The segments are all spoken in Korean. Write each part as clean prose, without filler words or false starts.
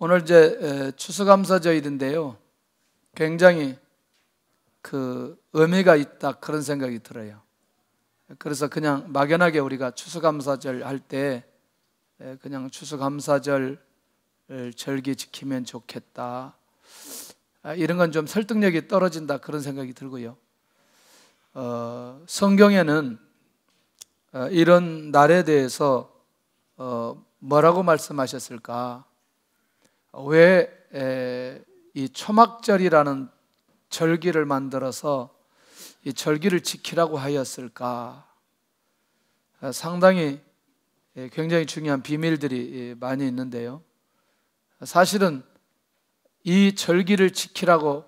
오늘 이제 추수감사절인데요. 굉장히 의미가 있다 그런 생각이 들어요. 그래서 그냥 막연하게 우리가 추수감사절 할 때 그냥 추수감사절 절기 지키면 좋겠다, 이런 건 좀 설득력이 떨어진다 그런 생각이 들고요. 성경에는 이런 날에 대해서 뭐라고 말씀하셨을까? 왜 이 초막절이라는 절기를 만들어서 이 절기를 지키라고 하였을까? 상당히 굉장히 중요한 비밀들이 많이 있는데요. 사실은 이 절기를 지키라고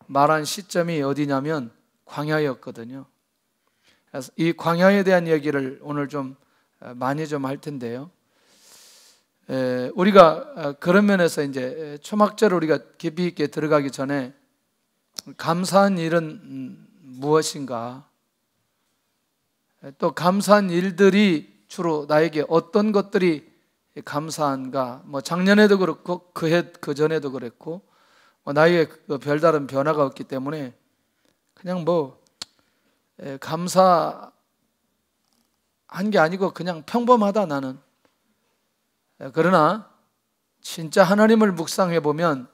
말한 시점이 어디냐면 광야였거든요. 그래서 이 광야에 대한 얘기를 오늘 좀 많이 좀 할 텐데요. 우리가 그런 면에서 이제 초막절을 우리가 깊이 있게 들어가기 전에 감사한 일은 무엇인가? 또 감사한 일들이 주로 나에게 어떤 것들이 감사한가? 뭐 작년에도 그렇고 그 전에도 그랬고 나에게 별다른 변화가 없기 때문에 그냥 감사한 게 아니고 그냥 평범하다 나는. 그러나 진짜 하나님을 묵상해 보면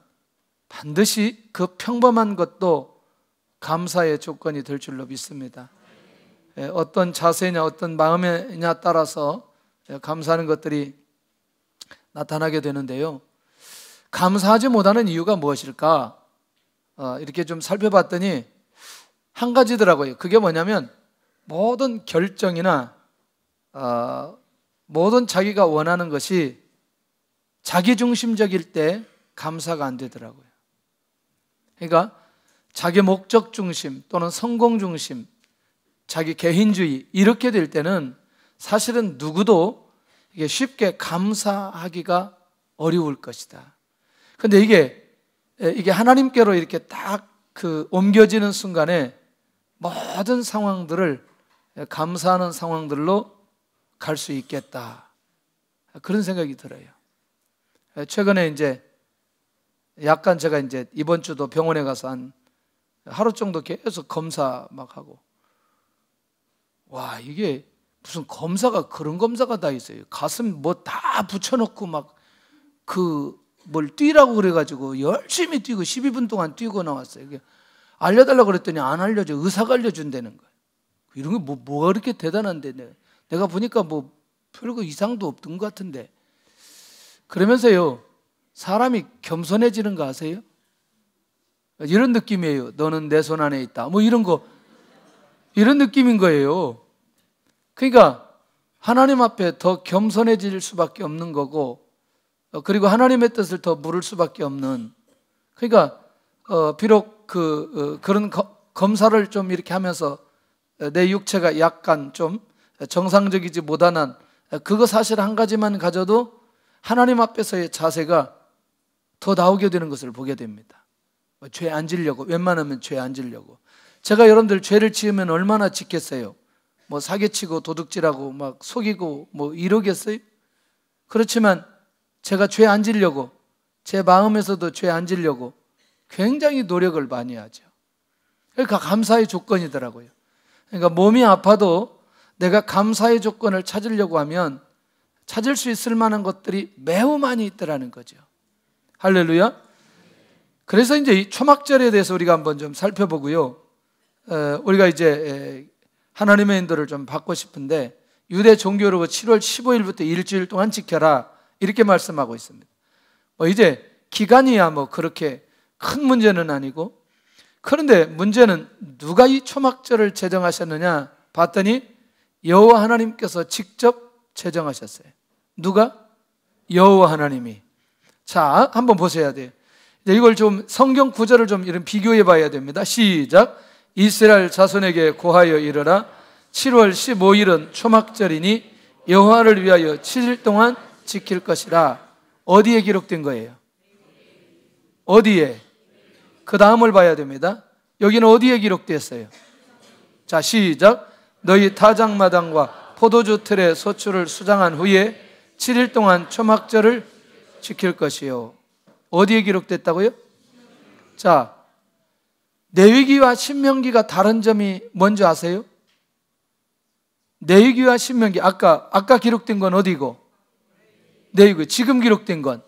반드시 그 평범한 것도 감사의 조건이 될 줄로 믿습니다. 어떤 자세냐 어떤 마음이냐 따라서 감사하는 것들이 나타나게 되는데요. 감사하지 못하는 이유가 무엇일까? 이렇게 좀 살펴봤더니 한 가지더라고요. 그게 뭐냐면 모든 결정이나 모든 자기가 원하는 것이 자기중심적일 때 감사가 안 되더라고요. 그러니까 자기 목적 중심 또는 성공 중심, 자기 개인주의 이렇게 될 때는 사실은 누구도 이게 쉽게 감사하기가 어려울 것이다. 그런데 이게 하나님께로 이렇게 딱 옮겨지는 순간에 모든 상황들을 감사하는 상황들로 갈 수 있겠다, 그런 생각이 들어요. 최근에 이제 약간 제가 이제 이번 주도 병원에 가서 한 하루 정도 계속 검사 막 하고, 와, 이게 무슨 검사가 그런 검사가 다 있어요. 가슴 뭐 다 붙여놓고 막 뭘 뛰라고 그래가지고 열심히 뛰고 12분 동안 뛰고 나왔어요. 이게 알려달라고 그랬더니 안 알려줘. 의사가 알려준다는 거예요. 이런 게 뭐가 그렇게 대단한데, 내가 보니까 뭐 별거 이상도 없던 것 같은데. 그러면서요, 사람이 겸손해지는 거 아세요? 이런 느낌이에요. 너는 내 손 안에 있다, 뭐 이런 느낌인 거예요. 그러니까 하나님 앞에 더 겸손해질 수밖에 없는 거고, 그리고 하나님의 뜻을 더 물을 수밖에 없는. 그러니까 비록 그런 검사를 좀 이렇게 하면서 내 육체가 약간 좀 정상적이지 못한 그거 사실 한 가지만 가져도 하나님 앞에서의 자세가 더 나오게 되는 것을 보게 됩니다. 죄 안 지려고, 웬만하면 죄 안 지려고. 제가 여러분들 죄를 지으면 얼마나 짓겠어요? 뭐 사기치고 도둑질하고 막 속이고 뭐 이러겠어요? 그렇지만 제가 죄 안 지려고, 제 마음에서도 죄 안 지려고 굉장히 노력을 많이 하죠. 그러니까 감사의 조건이더라고요. 그러니까 몸이 아파도 내가 감사의 조건을 찾으려고 하면 찾을 수 있을 만한 것들이 매우 많이 있더라는 거죠. 할렐루야. 그래서 이제 이 초막절에 대해서 우리가 한번 좀 살펴보고요. 우리가 이제 하나님의 인도를 좀 받고 싶은데, 유대 종교로 7월 15일부터 일주일 동안 지켜라, 이렇게 말씀하고 있습니다. 이제 기간이야 뭐 그렇게 큰 문제는 아니고, 그런데 문제는 누가 이 초막절을 제정하셨느냐 봤더니 여호와 하나님께서 직접 제정하셨어요. 누가? 여호와 하나님이. 자, 한번 보셔야 돼요. 이걸 좀 성경 구절을 좀 이런 비교해 봐야 됩니다. 시작. 이스라엘 자손에게 고하여 이르라. 7월 15일은 초막절이니 여호와를 위하여 7일 동안 지킬 것이라. 어디에 기록된 거예요? 어디에? 그 다음을 봐야 됩니다. 여기는 어디에 기록됐어요? 자, 시작. 너희 타작마당과 포도주 틀에 소출을 수장한 후에 7일 동안 초막절을 지킬 것이요. 어디에 기록됐다고요? 자, 레위기와 신명기가 다른 점이 뭔지 아세요? 레위기와 신명기, 아까 기록된 건 어디고? 레위기, 지금 기록된 건.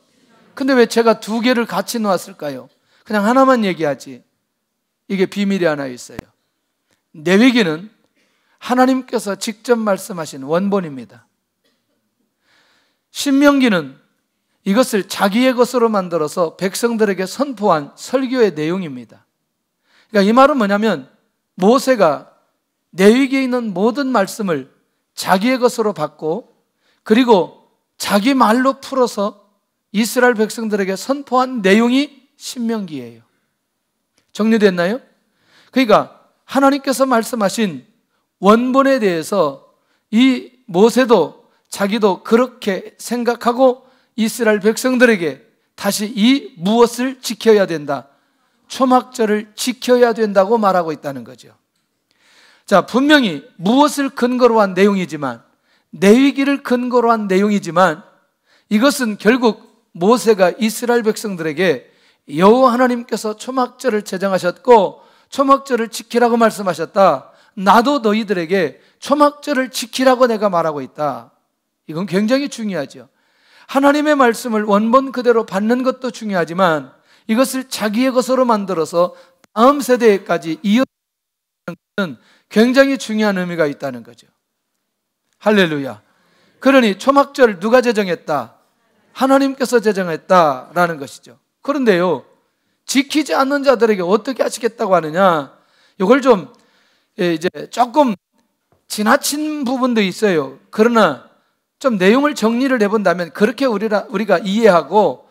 근데 왜 제가 두 개를 같이 놓았을까요? 그냥 하나만 얘기하지. 이게 비밀이 하나 있어요. 레위기는 하나님께서 직접 말씀하신 원본입니다. 신명기는 이것을 자기의 것으로 만들어서 백성들에게 선포한 설교의 내용입니다. 그러니까 이 말은 뭐냐면 모세가 레위기에 있는 모든 말씀을 자기의 것으로 받고 그리고 자기 말로 풀어서 이스라엘 백성들에게 선포한 내용이 신명기예요. 정리됐나요? 그러니까 하나님께서 말씀하신 원본에 대해서 이 모세도 자기도 그렇게 생각하고 이스라엘 백성들에게 다시 이 무엇을 지켜야 된다? 초막절을 지켜야 된다고 말하고 있다는 거죠. 자, 분명히 무엇을 근거로 한 내용이지만, 레위기를 근거로 한 내용이지만 이것은 결국 모세가 이스라엘 백성들에게 여호와 하나님께서 초막절을 제정하셨고 초막절을 지키라고 말씀하셨다. 나도 너희들에게 초막절을 지키라고 내가 말하고 있다. 이건 굉장히 중요하죠. 하나님의 말씀을 원본 그대로 받는 것도 중요하지만 이것을 자기의 것으로 만들어서 다음 세대까지 이어가는 것은 굉장히 중요한 의미가 있다는 거죠. 할렐루야. 그러니 초막절 누가 제정했다? 하나님께서 제정했다라는 것이죠. 그런데요, 지키지 않는 자들에게 어떻게 하시겠다고 하느냐? 이걸 좀 이제 조금 지나친 부분도 있어요. 그러나 좀 내용을 정리를 해본다면 그렇게 우리가 이해하고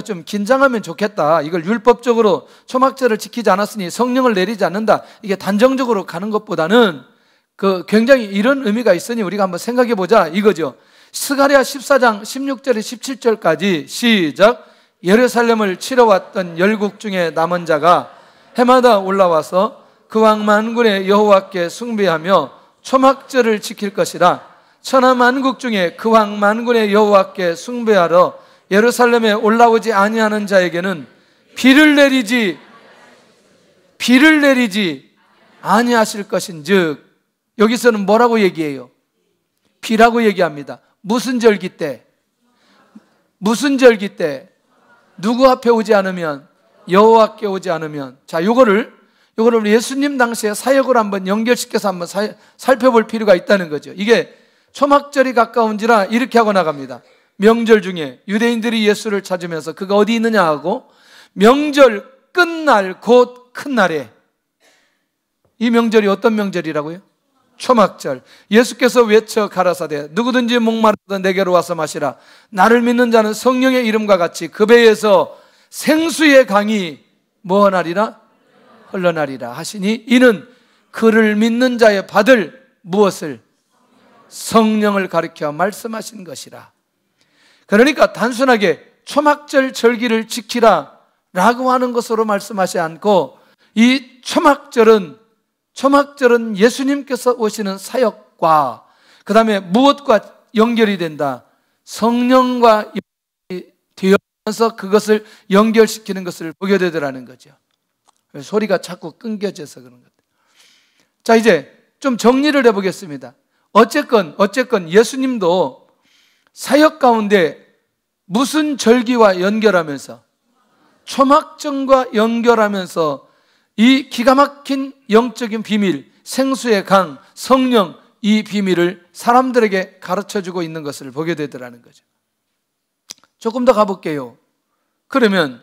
좀 긴장하면 좋겠다. 이걸 율법적으로 초막절을 지키지 않았으니 성령을 내리지 않는다. 이게 단정적으로 가는 것보다는 굉장히 이런 의미가 있으니 우리가 한번 생각해 보자 이거죠. 스가랴 14장 16절에 17절까지 시작. 예루살렘을 치러 왔던 열국 중에 남은 자가 해마다 올라와서 그 왕 만군의 여호와께 숭배하며 초막절을 지킬 것이라. 천하 만국 중에 그 왕 만군의 여호와께 숭배하러 예루살렘에 올라오지 아니하는 자에게는 비를 내리지 아니하실 것인즉. 여기서는 뭐라고 얘기해요? 비라고 얘기합니다. 무슨 절기 때? 누구 앞에 오지 않으면? 여호와께 오지 않으면. 자, 요거를 예수님 당시의 사역을 한번 연결시켜서 한번 살펴볼 필요가 있다는 거죠. 이게 초막절이 가까운지라 이렇게 하고 나갑니다. 명절 중에 유대인들이 예수를 찾으면서 그가 어디 있느냐 하고 명절 끝날 곧 큰 날에. 이 명절이 어떤 명절이라고요? 초막절. 예수께서 외쳐 가라사대 누구든지 목마르다 내게로 와서 마시라. 나를 믿는 자는 성령의 이름과 같이 그 배에서 생수의 강이 뭐하나리라? 흘러나리라 하시니 이는 그를 믿는 자의 받을 무엇을? 성령을 가리켜 말씀하신 것이라. 그러니까 단순하게 초막절 절기를 지키라 라고 하는 것으로 말씀하지 않고 이 초막절은 예수님께서 오시는 사역과 그 다음에 무엇과 연결이 된다? 성령과 연결이 되어서 그것을 연결시키는 것을 보게 되더라는 거죠. 소리가 자꾸 끊겨져서 그런 것. 자, 이제 좀 정리를 해보겠습니다. 어쨌건 예수님도 사역 가운데 무슨 절기와 연결하면서 초막절과 연결하면서 이 기가 막힌 영적인 비밀, 생수의 강, 성령, 이 비밀을 사람들에게 가르쳐주고 있는 것을 보게 되더라는 거죠. 조금 더 가볼게요. 그러면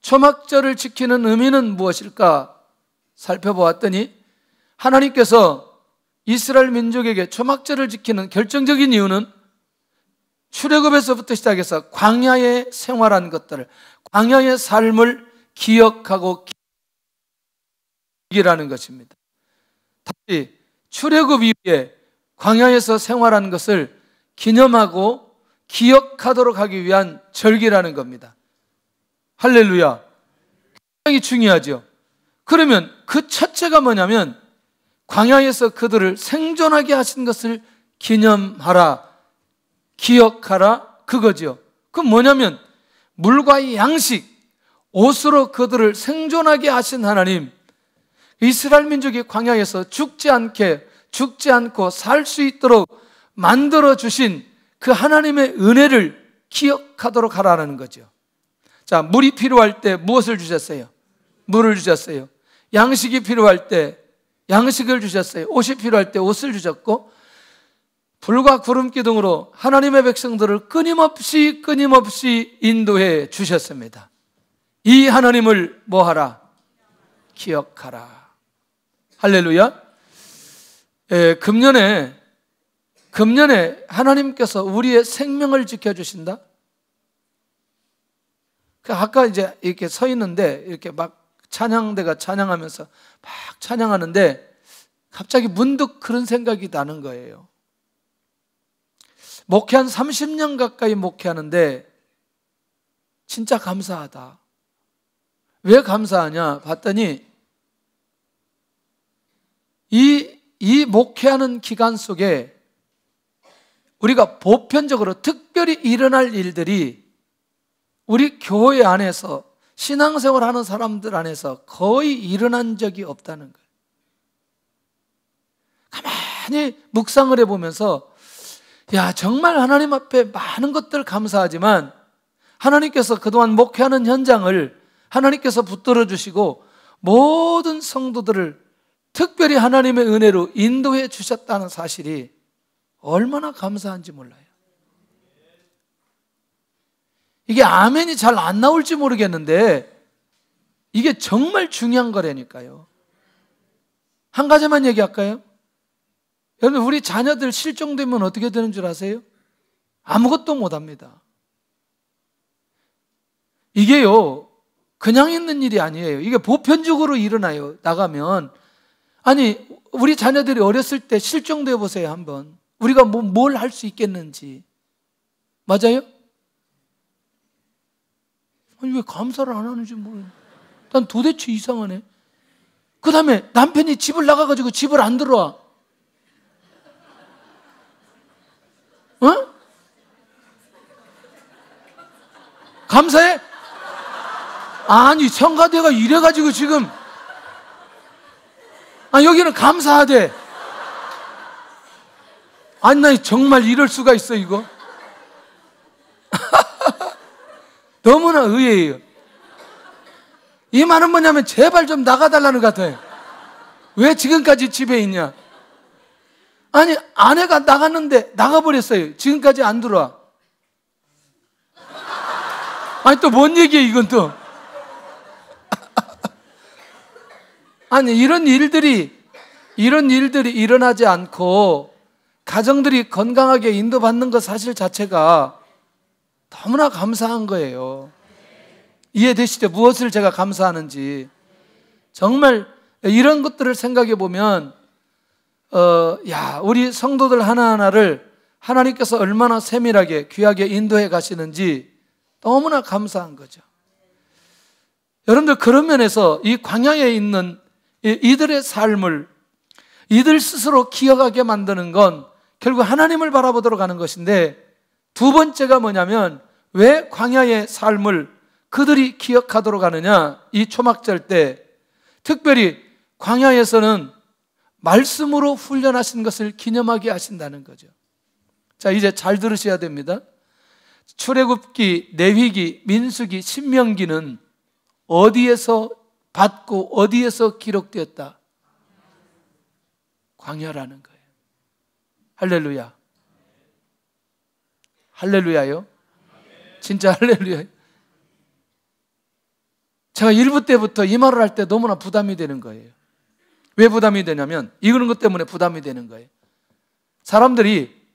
초막절을 지키는 의미는 무엇일까 살펴보았더니 하나님께서 이스라엘 민족에게 초막절을 지키는 결정적인 이유는 출애굽에서부터 시작해서 광야에 생활한 것들을, 광야의 삶을 기억하고 기라는 것입니다. 다시 출애굽 이후에 광야에서 생활한 것을 기념하고 기억하도록 하기 위한 절기라는 겁니다. 할렐루야. 굉장히 중요하죠. 그러면 그 첫째가 뭐냐면 광야에서 그들을 생존하게 하신 것을 기념하라, 기억하라, 그거죠. 그럼 뭐냐면 물과 양식, 옷으로 그들을 생존하게 하신 하나님, 이스라엘 민족이 광야에서 죽지 않고 살 수 있도록 만들어 주신 그 하나님의 은혜를 기억하도록 하라는 거죠. 자, 물이 필요할 때 무엇을 주셨어요? 물을 주셨어요. 양식이 필요할 때 양식을 주셨어요. 옷이 필요할 때 옷을 주셨고, 불과 구름 기둥으로 하나님의 백성들을 끊임없이 인도해 주셨습니다. 이 하나님을 뭐하라? 기억하라. 할렐루야. 금년에 하나님께서 우리의 생명을 지켜주신다. 아까 이제 이렇게 서 있는데 이렇게 막 찬양대가 찬양하면서 막 찬양하는데 갑자기 문득 그런 생각이 나는 거예요. 목회 한 30년 가까이 목회하는데 진짜 감사하다. 왜 감사하냐 봤더니 이 목회하는 기간 속에 우리가 보편적으로 특별히 일어날 일들이 우리 교회 안에서 신앙생활 하는 사람들 안에서 거의 일어난 적이 없다는 거예요. 가만히 묵상을 해보면서 정말 하나님 앞에 많은 것들 감사하지만 하나님께서 그동안 목회하는 현장을 하나님께서 붙들어 주시고 모든 성도들을 특별히 하나님의 은혜로 인도해 주셨다는 사실이 얼마나 감사한지 몰라요. 이게 아멘이 잘 안 나올지 모르겠는데 이게 정말 중요한 거라니까요. 한 가지만 얘기할까요? 여러분, 우리 자녀들 실종되면 어떻게 되는 줄 아세요? 아무것도 못합니다. 이게요 그냥 있는 일이 아니에요. 이게 보편적으로 일어나요. 나가면. 아니, 우리 자녀들이 어렸을 때 실종되어 보세요. 한번 우리가 뭘 할 수 있겠는지. 맞아요? 아니, 왜 감사를 안 하는지 모르겠네. 난 도대체 이상하네. 그 다음에 남편이 집을 나가가지고 집을 안 들어와. 어? 감사해? 아니, 성가대가 이래가지고 지금 여기는 감사하대. 아니, 나 정말 이럴 수가 있어 이거. 너무나 의외예요. 이 말은 뭐냐면 제발 좀 나가달라는 것 같아요. 왜 지금까지 집에 있냐? 아니, 아내가 나갔는데 나가버렸어요. 지금까지 안 들어와. 아니, 또 뭔 얘기예요 이건 또. 아니, 이런 일들이 일어나지 않고 가정들이 건강하게 인도받는 것 사실 자체가 너무나 감사한 거예요. 이해되시죠? 무엇을 제가 감사하는지. 정말 이런 것들을 생각해 보면 우리 성도들 하나하나를 하나님께서 얼마나 세밀하게 귀하게 인도해 가시는지 너무나 감사한 거죠. 여러분들, 그런 면에서 이 광야에 있는 이들의 삶을 이들 스스로 기억하게 만드는 건 결국 하나님을 바라보도록 하는 것인데, 두 번째가 뭐냐면 왜 광야의 삶을 그들이 기억하도록 하느냐. 이 초막절 때 특별히 광야에서는 말씀으로 훈련하신 것을 기념하게 하신다는 거죠. 자, 이제 잘 들으셔야 됩니다. 출애굽기, 레위기, 민수기, 신명기는 어디에서 받고 어디에서 기록되었다? 광야라는 거예요. 할렐루야. 할렐루야요. 진짜 할렐루야. 제가 1부 때부터 이 말을 할 때 너무나 부담이 되는 거예요. 왜 부담이 되냐면 이런 것 때문에 부담이 되는 거예요. 사람들이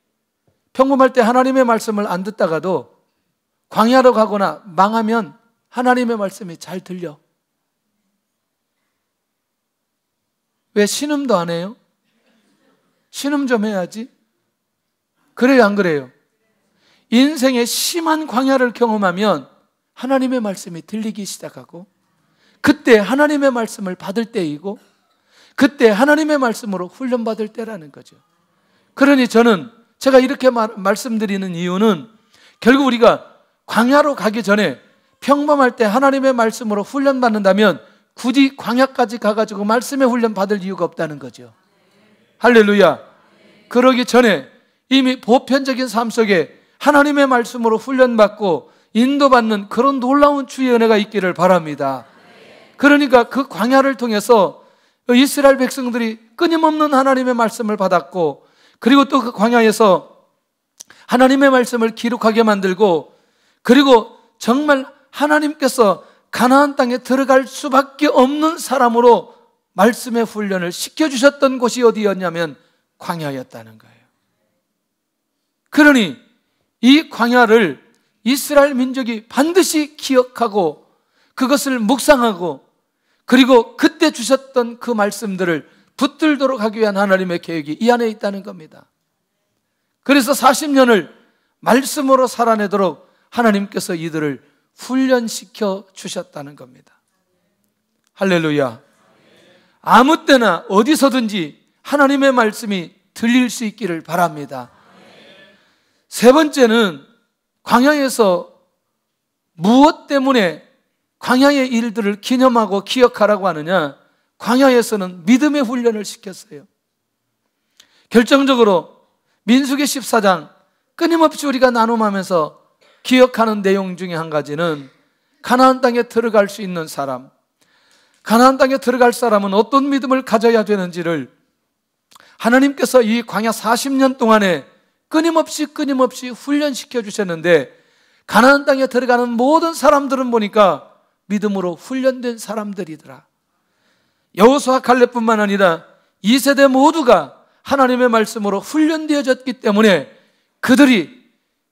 평범할 때 하나님의 말씀을 안 듣다가도 광야로 가거나 망하면 하나님의 말씀이 잘 들려. 왜 신음도 안 해요? 신음 좀 해야지. 그래요, 안 그래요? 인생의 심한 광야를 경험하면 하나님의 말씀이 들리기 시작하고, 그때 하나님의 말씀을 받을 때이고, 그때 하나님의 말씀으로 훈련받을 때라는 거죠. 그러니 제가 이렇게 말씀드리는 이유는 결국 우리가 광야로 가기 전에 평범할 때 하나님의 말씀으로 훈련받는다면 굳이 광야까지 가가지고 말씀의 훈련 받을 이유가 없다는 거죠. 할렐루야. 그러기 전에 이미 보편적인 삶 속에 하나님의 말씀으로 훈련받고 인도받는 그런 놀라운 주의 은혜가 있기를 바랍니다. 그러니까 그 광야를 통해서 이스라엘 백성들이 끊임없는 하나님의 말씀을 받았고, 그리고 또 그 광야에서 하나님의 말씀을 기록하게 만들고, 그리고 정말 하나님께서 가나안 땅에 들어갈 수밖에 없는 사람으로 말씀의 훈련을 시켜주셨던 곳이 어디였냐면 광야였다는 거예요. 그러니 이 광야를 이스라엘 민족이 반드시 기억하고 그것을 묵상하고, 그리고 그때 주셨던 그 말씀들을 붙들도록 하기 위한 하나님의 계획이 이 안에 있다는 겁니다. 그래서 40년을 말씀으로 살아내도록 하나님께서 이들을 훈련시켜 주셨다는 겁니다. 할렐루야. 아무 때나 어디서든지 하나님의 말씀이 들릴 수 있기를 바랍니다. 세 번째는 광야에서 무엇 때문에 광야의 일들을 기념하고 기억하라고 하느냐? 광야에서는 믿음의 훈련을 시켰어요. 결정적으로 민수기 14장 끊임없이 우리가 나눔하면서 기억하는 내용 중에 한 가지는 가나안 땅에 들어갈 수 있는 사람, 가나안 땅에 들어갈 사람은 어떤 믿음을 가져야 되는지를 하나님께서 이 광야 40년 동안에 끊임없이 훈련시켜 주셨는데, 가나안 땅에 들어가는 모든 사람들은 보니까 믿음으로 훈련된 사람들이더라. 여호수아 갈렙뿐만 아니라 2세대 모두가 하나님의 말씀으로 훈련되어졌기 때문에 그들이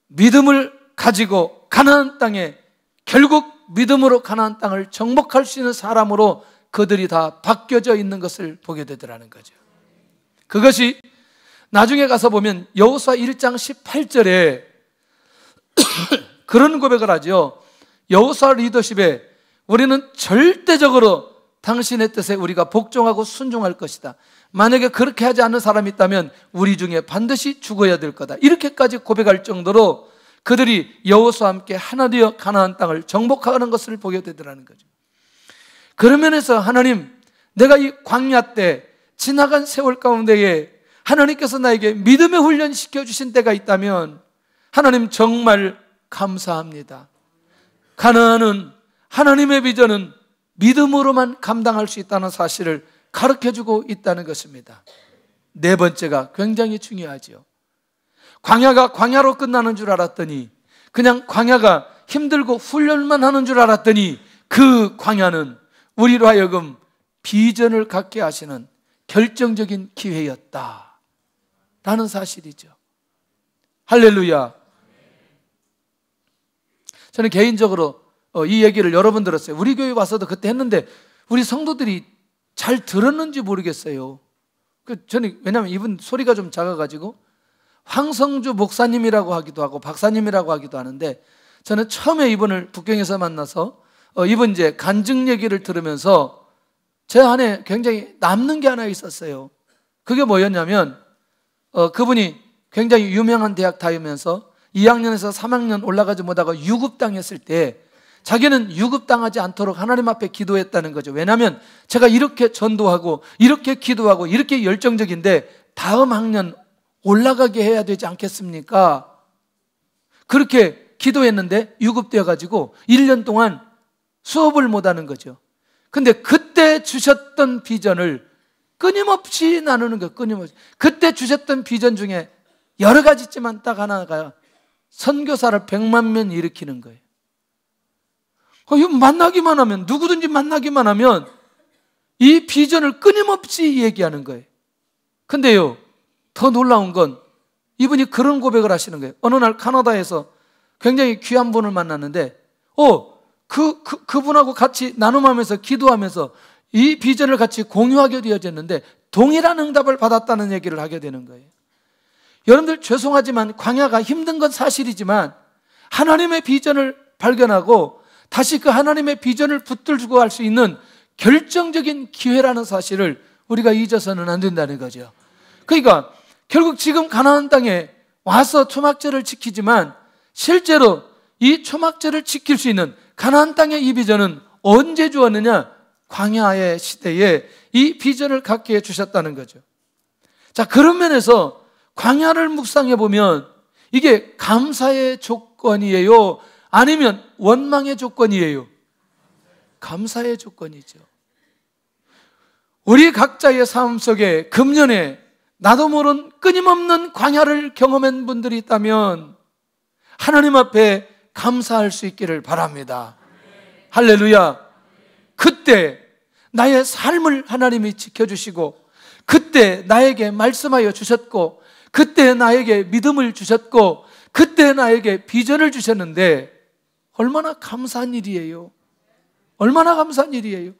믿음을 가지고 가나안 땅에, 결국 믿음으로 가나안 땅을 정복할 수 있는 사람으로 그들이 다 바뀌어져 있는 것을 보게 되더라는 거죠. 그것이 나중에 가서 보면 여호수아 1장 18절에 그런 고백을 하죠. 여호수아 리더십에 우리는 절대적으로 당신의 뜻에 우리가 복종하고 순종할 것이다. 만약에 그렇게 하지 않는 사람이 있다면 우리 중에 반드시 죽어야 될 거다. 이렇게까지 고백할 정도로 그들이 여호수아와 함께 하나 되어 가나안 땅을 정복하는 것을 보게 되더라는 거죠. 그런 면에서 하나님, 내가 이 광야 때 지나간 세월 가운데에 하나님께서 나에게 믿음의 훈련 시켜주신 때가 있다면 하나님 정말 감사합니다. 가나안은, 하나님의 비전은 믿음으로만 감당할 수 있다는 사실을 가르쳐주고 있다는 것입니다. 네 번째가 굉장히 중요하죠. 광야가 광야로 끝나는 줄 알았더니, 그냥 광야가 힘들고 훈련만 하는 줄 알았더니 그 광야는 우리로 하여금 비전을 갖게 하시는 결정적인 기회였다 라는 사실이죠. 할렐루야. 저는 개인적으로 이 얘기를 여러 번 들었어요. 우리 교회 와서도 그때 했는데 우리 성도들이 잘 들었는지 모르겠어요. 저는 왜냐하면 이분 소리가 좀 작아가지고 황성주 목사님이라고 하기도 하고 박사님이라고 하기도 하는데, 저는 처음에 이분을 북경에서 만나서 이분 이제 간증 얘기를 들으면서 제 안에 굉장히 남는 게 하나 있었어요. 그게 뭐였냐면 그분이 굉장히 유명한 대학 다니면서 2학년에서 3학년 올라가지 못하고 유급당했을 때 자기는 유급당하지 않도록 하나님 앞에 기도했다는 거죠. 왜냐하면 제가 이렇게 전도하고 이렇게 기도하고 이렇게 열정적인데 다음 학년 올라가게 해야 되지 않겠습니까? 그렇게 기도했는데 유급되어가지고 1년 동안 수업을 못하는 거죠. 근데 그때 주셨던 비전을 끊임없이 나누는 거예요. 끊임없이. 그때 주셨던 비전 중에 여러 가지 있지만 딱 하나가 선교사를 100만 명 일으키는 거예요. 이거 만나기만 하면, 누구든지 만나기만 하면 이 비전을 끊임없이 얘기하는 거예요. 근데요, 더 놀라운 건 이분이 그런 고백을 하시는 거예요. 어느 날 캐나다에서 굉장히 귀한 분을 만났는데 그분하고 같이 나눔하면서 기도하면서 이 비전을 같이 공유하게 되어졌는데 동일한 응답을 받았다는 얘기를 하게 되는 거예요. 여러분들 죄송하지만 광야가 힘든 건 사실이지만 하나님의 비전을 발견하고 다시 그 하나님의 비전을 붙들고 갈 수 있는 결정적인 기회라는 사실을 우리가 잊어서는 안 된다는 거죠. 그러니까 결국 지금 가나안 땅에 와서 초막절을 지키지만 실제로 이 초막절을 지킬 수 있는, 가나안 땅의 이 비전은 언제 주었느냐? 광야의 시대에 이 비전을 갖게 해주셨다는 거죠. 자, 그런 면에서 광야를 묵상해 보면 이게 감사의 조건이에요? 아니면 원망의 조건이에요? 감사의 조건이죠. 우리 각자의 삶 속에 금년에 나도 모른 끊임없는 광야를 경험한 분들이 있다면 하나님 앞에 감사할 수 있기를 바랍니다. 할렐루야. 그때 나의 삶을 하나님이 지켜주시고, 그때 나에게 말씀하여 주셨고, 그때 나에게 믿음을 주셨고, 그때 나에게 비전을 주셨는데 얼마나 감사한 일이에요. 얼마나 감사한 일이에요.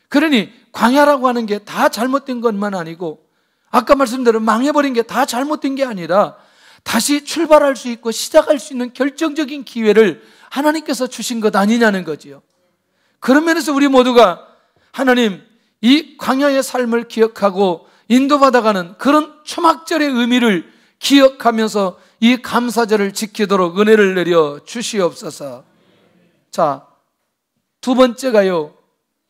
그러니 광야라고 하는 게 다 잘못된 것만 아니고, 아까 말씀대로 망해버린 게 다 잘못된 게 아니라 다시 출발할 수 있고 시작할 수 있는 결정적인 기회를 하나님께서 주신 것 아니냐는 거지요. 그런 면에서 우리 모두가 하나님, 이 광야의 삶을 기억하고 인도받아가는 그런 초막절의 의미를 기억하면서 이 감사절을 지키도록 은혜를 내려 주시옵소서. 자, 두 번째가요,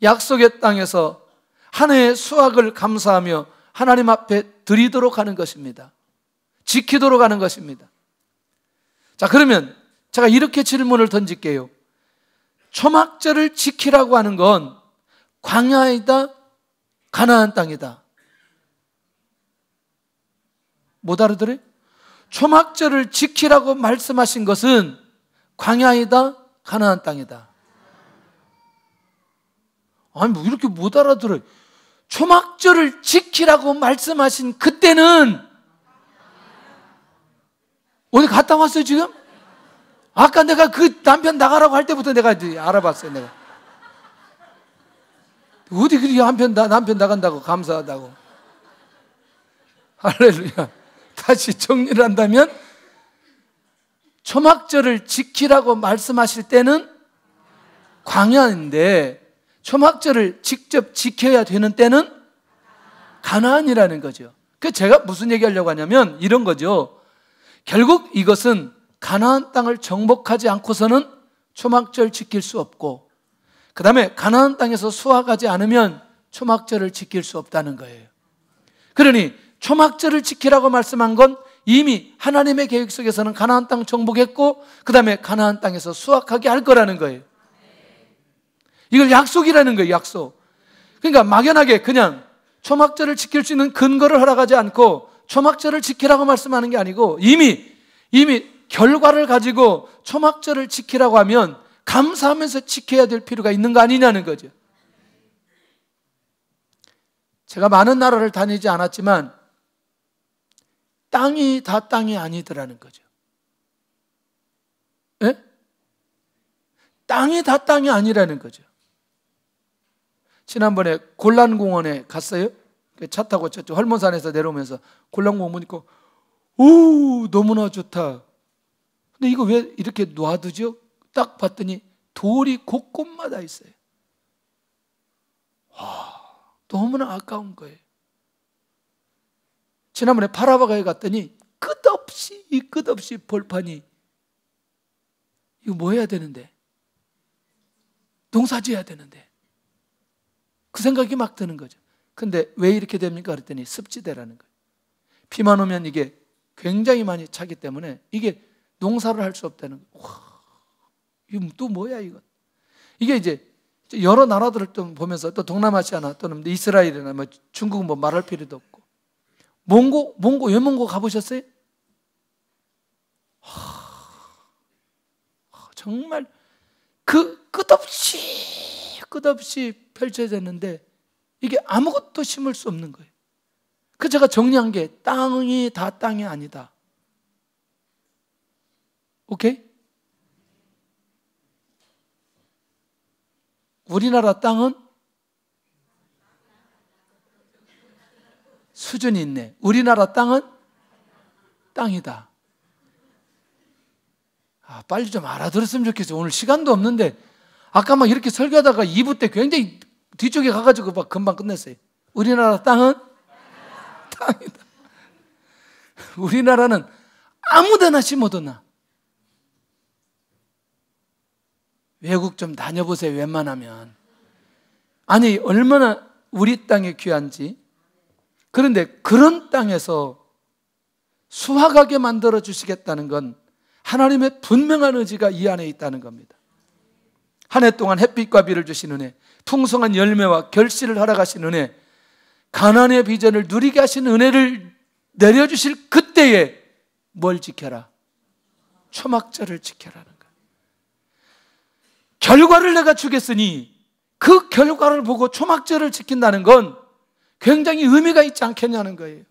약속의 땅에서 한 해의 수확을 감사하며 하나님 앞에 드리도록 하는 것입니다. 지키도록 하는 것입니다. 자, 그러면 제가 이렇게 질문을 던질게요. 초막절을 지키라고 하는 건 광야이다, 가나안 땅이다? 못 알아들어요? 초막절을 지키라고 말씀하신 것은 광야이다, 가나안 땅이다? 아니, 뭐 이렇게 못 알아들어요. 초막절을 지키라고 말씀하신 그때는 어디 갔다 왔어요 지금? 아까 내가 그 남편 나가라고 할 때부터 내가 이제 알아봤어요. 내가 어디 그렇게 남편 나간다고 감사하다고. 할렐루야. 다시 정리를 한다면 초막절을 지키라고 말씀하실 때는 광야인데 초막절을 직접 지켜야 되는 때는 가나안이라는 거죠. 그래서 제가 무슨 얘기하려고 하냐면 이런 거죠. 결국 이것은 가나안 땅을 정복하지 않고서는 초막절 지킬 수 없고, 그 다음에 가나안 땅에서 수확하지 않으면 초막절을 지킬 수 없다는 거예요. 그러니 초막절을 지키라고 말씀한 건 이미 하나님의 계획 속에서는 가나안 땅 정복했고, 그 다음에 가나안 땅에서 수확하게 할 거라는 거예요. 이걸 약속이라는 거예요. 약속. 그러니까 막연하게 그냥 초막절을 지킬 수 있는 근거를 허락하지 않고 초막절을 지키라고 말씀하는 게 아니고 이미 결과를 가지고 초막절을 지키라고 하면 감사하면서 지켜야 될 필요가 있는 거 아니냐는 거죠. 제가 많은 나라를 다니지 않았지만 땅이 다 땅이 아니더라는 거죠. 예? 땅이 다 땅이 아니라는 거죠. 지난번에 골란공원에 갔어요. 차 타고 저쪽 헐몬산에서 내려오면서 골란공원 보니까 오, 너무나 좋다. 근데 이거 왜 이렇게 놔두죠? 딱 봤더니 돌이 곳곳마다 있어요. 와, 너무나 아까운 거예요. 지난번에 파라바가에 갔더니 끝없이 벌판이, 이거 뭐 해야 되는데? 농사 지어야 되는데. 그 생각이 막 드는 거죠. 근데 왜 이렇게 됩니까? 그랬더니 습지대라는 거예요. 비만 오면 이게 굉장히 많이 차기 때문에 이게 농사를 할 수 없다는 거예요. 와, 이거 또 뭐야 이거? 이게 이제 여러 나라들을 또 보면서 또 동남아시아나 또는 이스라엘이나 뭐 중국은 뭐 말할 필요도 없고, 몽고 외몽고 가보셨어요? 정말 그 끝없이 펼쳐졌는데 이게 아무것도 심을 수 없는 거예요. 그래서 제가 정리한 게 땅이 다 땅이 아니다. 오케이? 우리나라 땅은 수준이 있네. 우리나라 땅은 땅이다. 빨리 좀 알아들었으면 좋겠어요. 오늘 시간도 없는데 아까 막 이렇게 설교하다가 2부 때 굉장히 뒤쪽에 가가지고 막 금방 끝냈어요. 우리나라 땅은 땅이다. 우리나라는 아무데나 심어도 나. 외국 좀 다녀보세요, 웬만하면. 아니, 얼마나 우리 땅이 귀한지. 그런데 그런 땅에서 수확하게 만들어 주시겠다는 건 하나님의 분명한 의지가 이 안에 있다는 겁니다. 한 해 동안 햇빛과 비를 주신 은혜, 풍성한 열매와 결실을 허락하신 은혜, 가나안의 비전을 누리게 하신 은혜를 내려주실 그때에 뭘 지켜라? 초막절을 지켜라는 거예요. 결과를 내가 주겠으니 그 결과를 보고 초막절을 지킨다는 건 굉장히 의미가 있지 않겠냐는 거예요.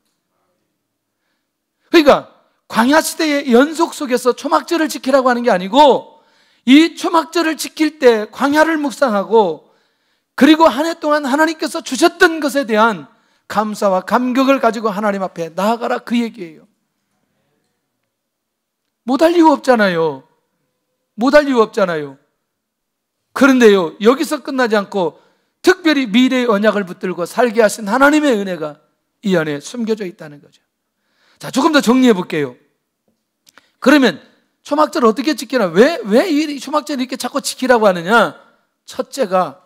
그러니까 광야 시대의 연속 속에서 초막절을 지키라고 하는 게 아니고, 이 초막절을 지킬 때 광야를 묵상하고 그리고 한 해 동안 하나님께서 주셨던 것에 대한 감사와 감격을 가지고 하나님 앞에 나아가라, 그 얘기예요. 못할 이유 없잖아요. 못할 이유 없잖아요. 그런데요, 여기서 끝나지 않고 특별히 미래의 언약을 붙들고 살게 하신 하나님의 은혜가 이 안에 숨겨져 있다는 거죠. 자, 조금 더 정리해 볼게요. 그러면 초막절을 어떻게 지키나? 왜 이 초막절을 이렇게 자꾸 지키라고 하느냐? 첫째가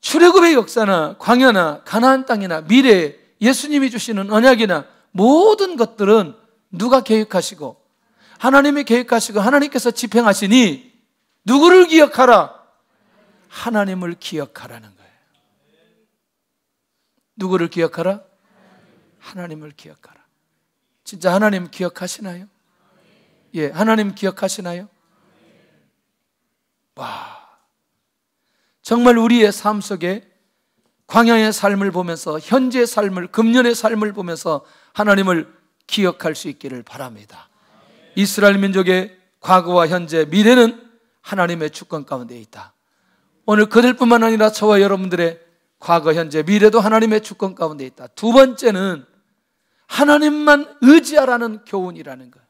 출애굽의 역사나 광야나 가나안 땅이나 미래에 예수님이 주시는 언약이나 모든 것들은 누가 계획하시고 하나님이 계획하시고 하나님께서 집행하시니 누구를 기억하라? 하나님을 기억하라는 거예요. 누구를 기억하라? 하나님을 기억하라. 진짜 하나님 기억하시나요? 예, 하나님 기억하시나요? 와, 정말 우리의 삶 속에 광야의 삶을 보면서, 현재의 삶을, 금년의 삶을 보면서 하나님을 기억할 수 있기를 바랍니다. 이스라엘 민족의 과거와 현재, 미래는 하나님의 주권 가운데 있다. 오늘 그들뿐만 아니라 저와 여러분들의 과거, 현재, 미래도 하나님의 주권 가운데 있다. 두 번째는 하나님만 의지하라는 교훈이라는 거예요.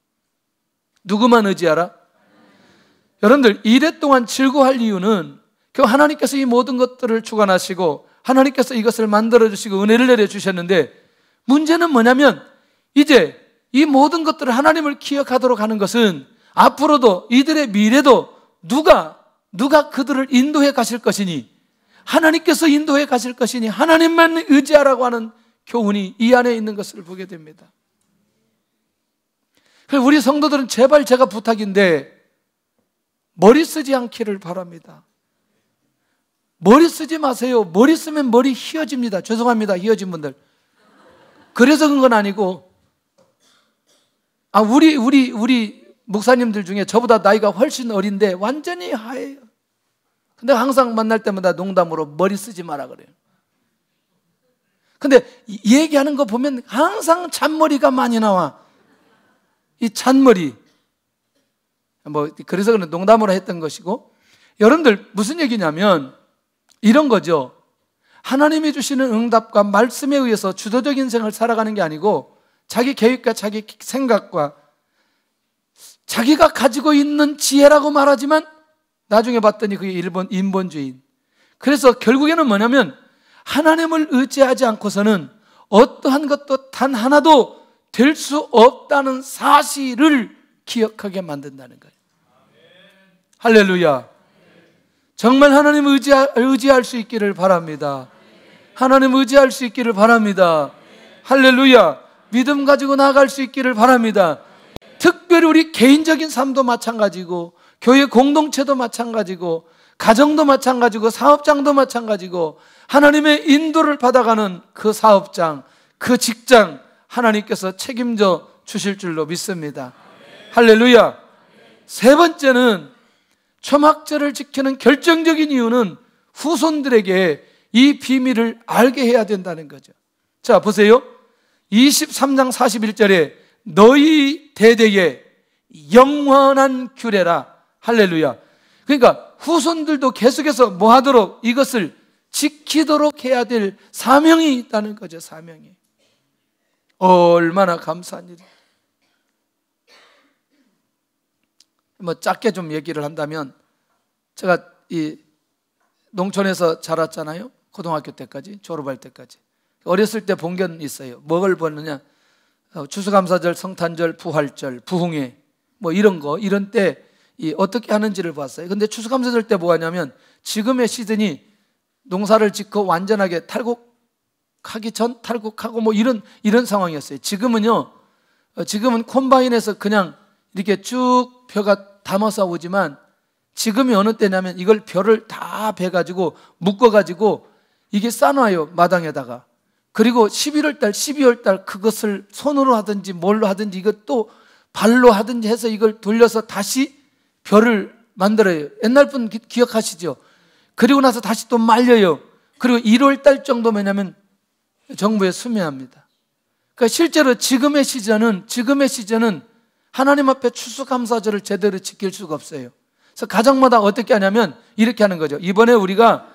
누구만 의지하라? 여러분들, 이래 동안 즐거워할 이유는 하나님께서 이 모든 것들을 주관하시고 하나님께서 이것을 만들어주시고 은혜를 내려주셨는데, 문제는 뭐냐면 이제 이 모든 것들을 하나님을 기억하도록 하는 것은 앞으로도 이들의 미래도 누가 그들을 인도해 가실 것이니, 하나님께서 인도해 가실 것이니 하나님만 의지하라고 하는 교훈이 이 안에 있는 것을 보게 됩니다. 그래서 우리 성도들은 제발, 제가 부탁인데 머리 쓰지 않기를 바랍니다. 머리 쓰지 마세요. 머리 쓰면 머리 휘어집니다. 죄송합니다, 휘어진 분들. 그래서 그런 건 아니고, 우리 목사님들 중에 저보다 나이가 훨씬 어린데 완전히 하얘요. 근데 항상 만날 때마다 농담으로 머리 쓰지 마라 그래요. 근데 얘기하는 거 보면 항상 잔머리가 많이 나와. 이 잔머리. 그래서 그런 농담으로 했던 것이고, 여러분들 무슨 얘기냐면 이런 거죠. 하나님이 주시는 응답과 말씀에 의해서 주도적 인생을 살아가는 게 아니고, 자기 계획과 자기 생각과 자기가 가지고 있는 지혜라고 말하지만 나중에 봤더니 그게 인본주의. 그래서 결국에는 뭐냐면 하나님을 의지하지 않고서는 어떠한 것도 단 하나도 될 수 없다는 사실을 기억하게 만든다는 거예요. 할렐루야. 정말 하나님 의지할 수 있기를 바랍니다. 하나님 의지할 수 있기를 바랍니다. 할렐루야. 믿음 가지고 나아갈 수 있기를 바랍니다. 특별히 우리 개인적인 삶도 마찬가지고, 교회 공동체도 마찬가지고, 가정도 마찬가지고, 사업장도 마찬가지고, 하나님의 인도를 받아가는 그 사업장, 그 직장, 하나님께서 책임져 주실 줄로 믿습니다. 할렐루야. 세 번째는 초막절을 지키는 결정적인 이유는 후손들에게 이 비밀을 알게 해야 된다는 거죠. 자, 보세요. 23장 41절에 너희 대대에 영원한 규례라. 할렐루야. 그러니까 후손들도 계속해서 뭐 하도록, 이것을 지키도록 해야 될 사명이 있다는 거죠. 사명이. 얼마나 감사한 일이에요. 짧게 좀 얘기를 한다면, 제가 이 농촌에서 자랐잖아요. 고등학교 때까지, 졸업할 때까지. 어렸을 때 본 게 있어요. 뭘 보느냐? 추수감사절, 성탄절, 부활절, 부흥회, 이런 때 어떻게 하는지를 봤어요. 근데 추수감사절 때 뭐 하냐면 지금의 시즌이 농사를 짓고 완전하게 탈곡하기 전 탈곡하고 뭐 이런 상황이었어요. 지금은 콤바인에서 그냥 이렇게 쭉 벼가 담아서 오지만 지금이 어느 때냐면 이걸 벼를 다 베가지고 묶어가지고 이게 싸놔요, 마당에다가. 그리고 11월 달, 12월 달 그것을 손으로 하든지 뭘로 하든지 이것도 발로 하든지 해서 이걸 돌려서 다시 벼를 만들어요. 옛날 분 기억하시죠? 그리고 나서 다시 또 말려요. 그리고 1월 달 정도면은 정부에 수매합니다. 그러니까 실제로 지금의 시즌은 하나님 앞에 추수감사절을 제대로 지킬 수가 없어요. 그래서 가정마다 어떻게 하냐면 이렇게 하는 거죠. 이번에 우리가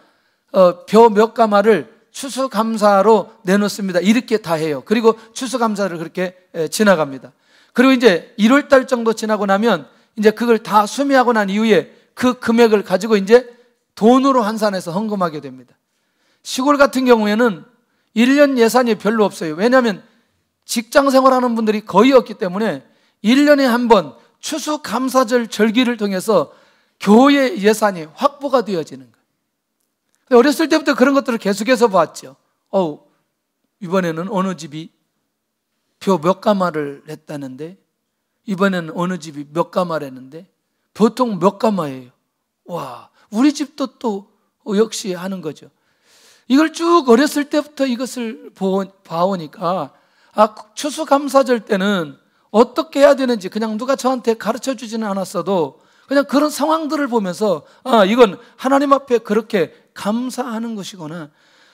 벼 몇 가마를 추수감사로 내놓습니다. 이렇게 다 해요. 그리고 추수감사를 그렇게 지나갑니다. 그리고 이제 1월 달 정도 지나고 나면 이제 그걸 다 수매하고 난 이후에 그 금액을 가지고 이제 돈으로 환산해서 헌금하게 됩니다. 시골 같은 경우에는 1년 예산이 별로 없어요. 왜냐하면 직장 생활하는 분들이 거의 없기 때문에 1년에 한 번 추수감사절 절기를 통해서 교회 예산이 확보가 되어지는 거예요. 어렸을 때부터 그런 것들을 계속해서 봤죠. 이번에는 어느 집이 벼 몇 가마를 했다는데, 이번에는 어느 집이 몇 가마를 했는데, 보통 몇 가마예요. 와, 우리 집도 또 역시 하는 거죠. 이걸 쭉 어렸을 때부터 이것을 봐오니까 추수감사절 때는 어떻게 해야 되는지 그냥 누가 저한테 가르쳐 주지는 않았어도 그냥 그런 상황들을 보면서 이건 하나님 앞에 그렇게 감사하는 것이구나.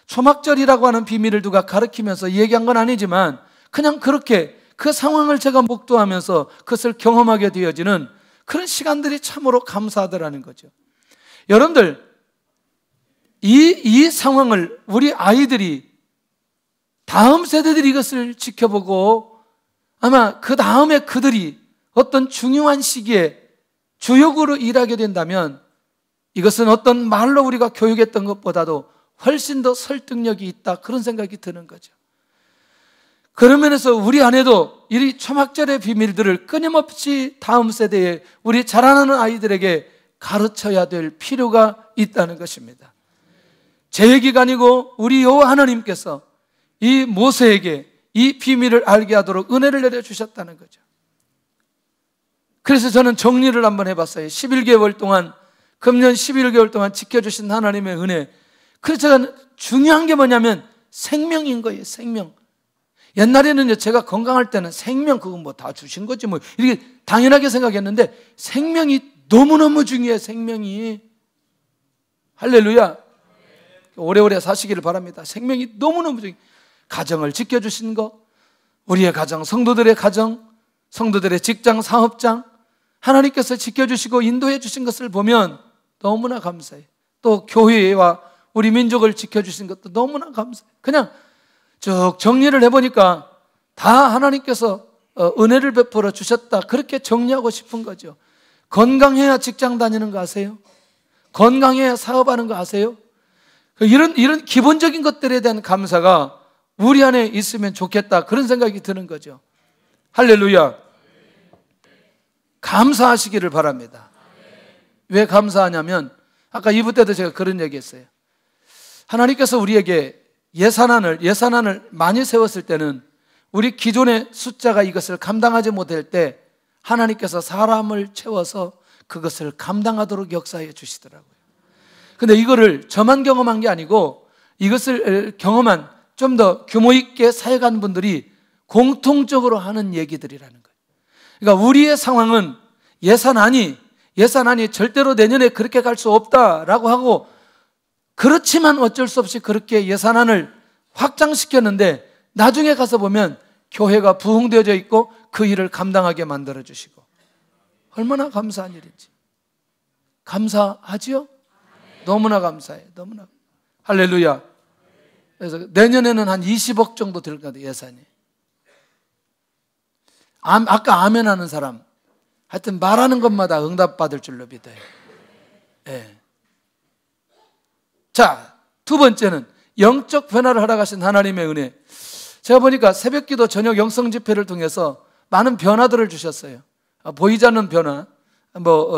초막절이라고 하는 비밀을 누가 가르치면서 얘기한 건 아니지만 그냥 그렇게 그 상황을 제가 목도하면서 그것을 경험하게 되어지는 그런 시간들이 참으로 감사하더라는 거죠. 여러분들, 이 상황을 우리 아이들이 다음 세대들이 이것을 지켜보고 아마 그 다음에 그들이 어떤 중요한 시기에 주역으로 일하게 된다면 이것은 어떤 말로 우리가 교육했던 것보다도 훨씬 더 설득력이 있다, 그런 생각이 드는 거죠. 그런 면에서 우리 안에도 이 초막절의 비밀들을 끊임없이 다음 세대에 우리 자라나는 아이들에게 가르쳐야 될 필요가 있다는 것입니다. 제 얘기가 아니고 우리 여호와 하나님께서 이 모세에게 이 비밀을 알게 하도록 은혜를 내려주셨다는 거죠. 그래서 저는 정리를 한번 해봤어요. 11개월 동안, 금년 11개월 동안 지켜주신 하나님의 은혜. 그래서 제가 중요한 게 뭐냐면 생명인 거예요. 생명. 옛날에는 제가 건강할 때는 생명 그거 뭐 다 주신 거지 뭐 이렇게 당연하게 생각했는데 생명이 너무너무 중요해. 생명이. 할렐루야. 오래오래 사시기를 바랍니다. 생명이 너무너무 중요해. 가정을 지켜주신 거, 우리의 가정, 성도들의 가정, 성도들의 직장, 사업장 하나님께서 지켜주시고 인도해 주신 것을 보면 너무나 감사해요. 또 교회와 우리 민족을 지켜주신 것도 너무나 감사해요. 그냥 쭉 정리를 해보니까 다 하나님께서 은혜를 베풀어 주셨다, 그렇게 정리하고 싶은 거죠. 건강해야 직장 다니는 거 아세요? 건강해야 사업하는 거 아세요? 이런 기본적인 것들에 대한 감사가 우리 안에 있으면 좋겠다, 그런 생각이 드는 거죠. 할렐루야. 감사하시기를 바랍니다. 왜 감사하냐면 아까 2부 때도 제가 그런 얘기 했어요. 하나님께서 우리에게 예산안을 많이 세웠을 때는 우리 기존의 숫자가 이것을 감당하지 못할 때 하나님께서 사람을 채워서 그것을 감당하도록 역사해 주시더라고요. 근데 이거를 저만 경험한 게 아니고 이것을 경험한 좀 더 규모 있게 사역한 분들이 공통적으로 하는 얘기들이라는 거예요. 그러니까 우리의 상황은 예산안이 절대로 내년에 그렇게 갈 수 없다라고 하고, 그렇지만 어쩔 수 없이 그렇게 예산안을 확장시켰는데 나중에 가서 보면 교회가 부흥되어져 있고 그 일을 감당하게 만들어주시고, 얼마나 감사한 일인지. 감사하지요? 너무나 감사해요. 너무나. 할렐루야. 그래서 내년에는 한 20억 정도 들 것 같아요, 예산이. 아까 아멘 하는 사람, 하여튼 말하는 것마다 응답받을 줄로 믿어요. 네. 자, 두 번째는 영적 변화를 허락하신 하나님의 은혜. 제가 보니까 새벽기도 저녁 영성 집회를 통해서 많은 변화들을 주셨어요. 보이지 않는 변화,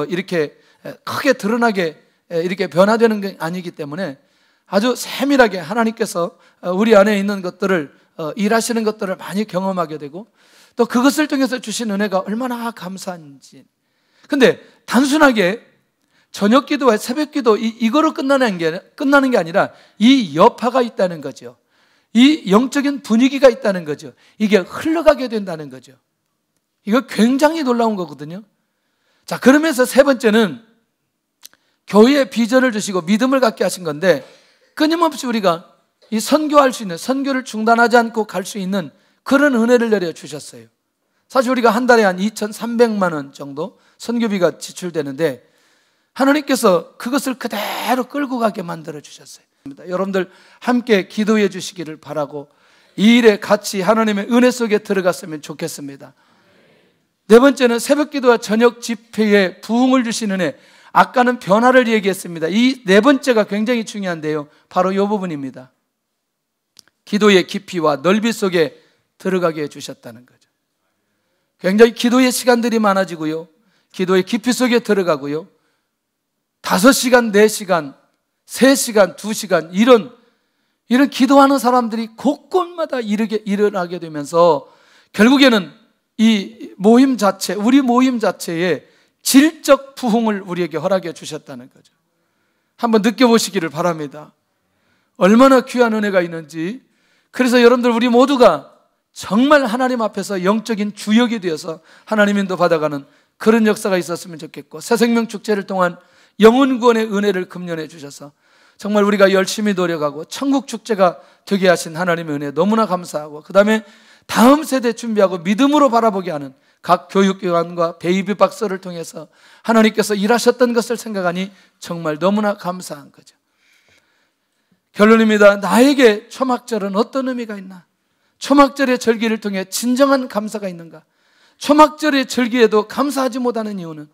이렇게 크게 드러나게 이렇게 변화되는 게 아니기 때문에 아주 세밀하게 하나님께서 우리 안에 있는 것들을 일하시는 것들을 많이 경험하게 되고 또 그것을 통해서 주신 은혜가 얼마나 감사한지. 근데 단순하게 저녁 기도와 새벽 기도 이거로 끝나는 게 아니라 이 여파가 있다는 거죠. 이 영적인 분위기가 있다는 거죠. 이게 흘러가게 된다는 거죠. 이거 굉장히 놀라운 거거든요. 자, 그러면서 세 번째는 교회에 비전을 주시고 믿음을 갖게 하신 건데 끊임없이 우리가 이 선교할 수 있는, 선교를 중단하지 않고 갈 수 있는 그런 은혜를 내려주셨어요. 사실 우리가 한 달에 한 2,300만 원 정도 선교비가 지출되는데 하나님께서 그것을 그대로 끌고 가게 만들어 주셨어요. 여러분들 함께 기도해 주시기를 바라고 이 일에 같이 하나님의 은혜 속에 들어갔으면 좋겠습니다. 네 번째는 새벽 기도와 저녁 집회에 부흥을 주시는 은혜. 아까는 변화를 얘기했습니다. 이 네 번째가 굉장히 중요한데요, 바로 이 부분입니다. 기도의 깊이와 넓이 속에 들어가게 해주셨다는 거죠. 굉장히 기도의 시간들이 많아지고요, 기도의 깊이 속에 들어가고요, 5시간, 4시간, 3시간, 2시간 이런 기도하는 사람들이 곳곳마다 일어나게 되면서 결국에는 이 모임 자체, 우리 모임 자체에 질적 부흥을 우리에게 허락해 주셨다는 거죠. 한번 느껴보시기를 바랍니다. 얼마나 귀한 은혜가 있는지. 그래서 여러분들 우리 모두가 정말 하나님 앞에서 영적인 주역이 되어서 하나님 인도 받아가는 그런 역사가 있었으면 좋겠고, 새생명 축제를 통한 영혼 구원의 은혜를 금년해 주셔서 정말 우리가 열심히 노력하고 천국 축제가 되게 하신 하나님의 은혜 너무나 감사하고, 그 다음에 다음 세대 준비하고 믿음으로 바라보게 하는 각 교육기관과 베이비 박스를 통해서 하나님께서 일하셨던 것을 생각하니 정말 너무나 감사한 거죠. 결론입니다. 나에게 초막절은 어떤 의미가 있나? 초막절의 절기를 통해 진정한 감사가 있는가? 초막절의 절기에도 감사하지 못하는 이유는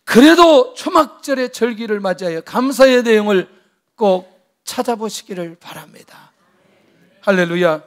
그래도 초막절의 절기를 맞이하여 감사의 내용을 꼭 찾아보시기를 바랍니다. 할렐루야.